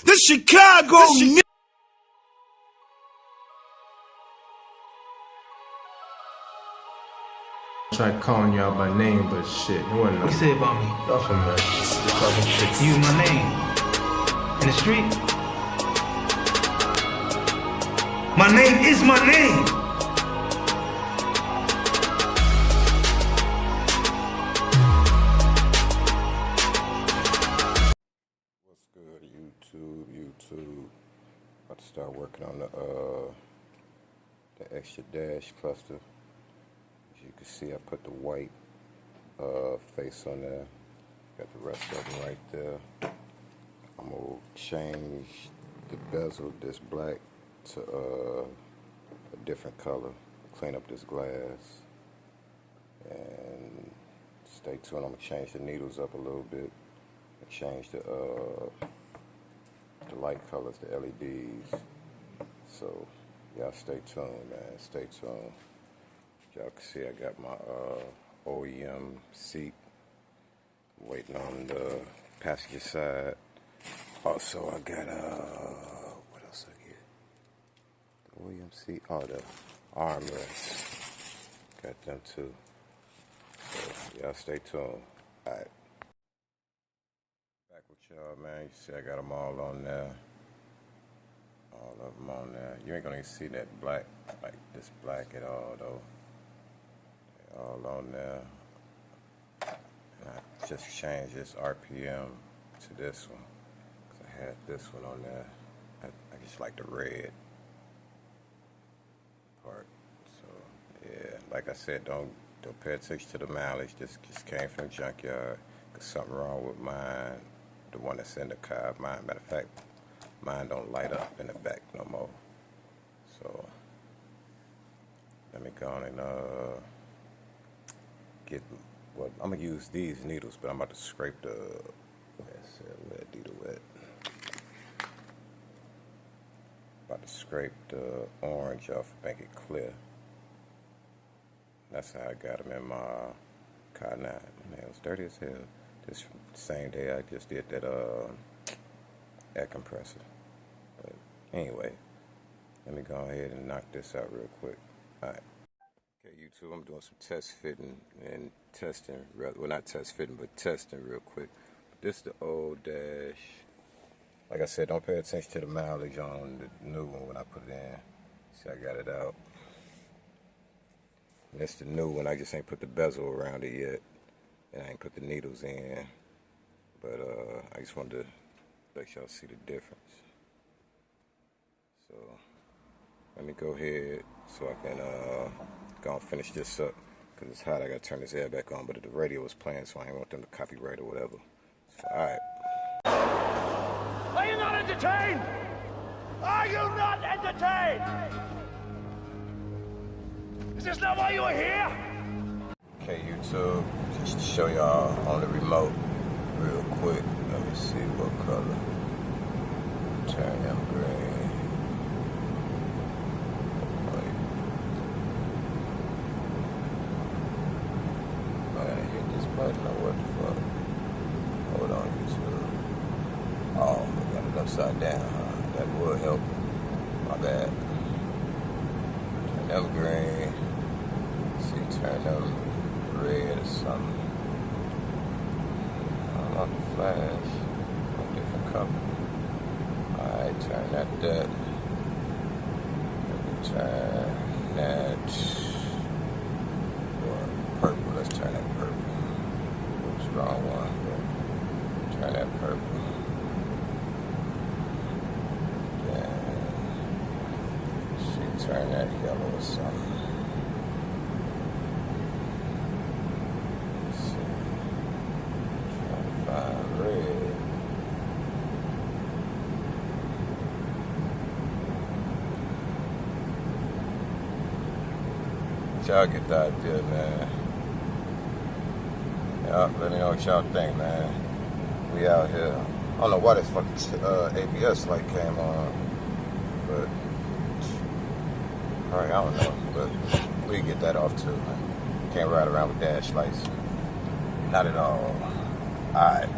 The Chicago Tried calling y'all by name, but shit, it wasn't What you say about me? nothing, man. Just talking shit. You my name. In the street? My name is my name. What's good, YouTube? About to start working on the extra dash cluster. As you can see, I put the white face on there. Got the rest of them right there. I'm gonna change the bezel, this black, to a different color. Clean up this glass. And stay tuned. I'm gonna change the needles up a little bit. Change the light colors, the LEDs. So y'all stay tuned, man. Stay tuned. Y'all can see I got my OEM seat. Waiting on the passenger side. Also I got what else I get? The OEM seat. Oh, the armrests. Got them too. So y'all stay tuned. Alright. Back with y'all, man. You see I got them all on there. All of them on there. You ain't gonna even see that black, like this black at all, though. They're all on there. And I just changed this RPM to this one. Cause I had this one on there. I just like the red part. So, yeah. Like I said, don't pay attention to the mileage. This just came from the junkyard. Cause something wrong with mine. The one that's in the car, matter of fact, mine don't light up in the back no more. So let me go on and get. Well, I'm gonna use these needles, but I'm about to scrape the where needle at. About to scrape the orange off, make it clear. That's how I got them in my car now. Man, it was dirty as hell. This same day I just did that air compressor. But anyway, let me go ahead and knock this out real quick. Alright. Okay, YouTube, I'm doing some test fitting and testing. Well, not test fitting, but testing real quick. This is the old dash. Like I said, don't pay attention to the mileage on the new one when I put it in. See, I got it out. And this the new one. I just ain't put the bezel around it yet. And I ain't put the needles in, but I just wanted to let y'all see the difference. So let me go ahead so I can go and finish this up, because it's hot. I gotta turn this air back on, but the radio was playing, so I ain't want them to copyright or whatever. So, all right. Are you not entertained? Are you not entertained? Is this not why you are here? Okay, YouTube, just to show y'all on the remote real quick. Let me see what color. Turn them green. Wait. I gotta hit this button or what the fuck? Hold on, YouTube. Oh, I got it upside down, huh? That would help. My bad. Turn them green. See, turn them red or something. I don't know the flash. A different color. Alright, turn that. Let me turn that. Or purple. Let's turn that purple. Oops, wrong one. Turn that purple. Then see, turn that yellow or something. Y'all get the idea, man. Y'all let me know what y'all think, man. We out here. I don't know why this fucking ABS light came on, but alright, I don't know, but we can get that off too, man. Can't ride around with dash lights. Not at all. Alright.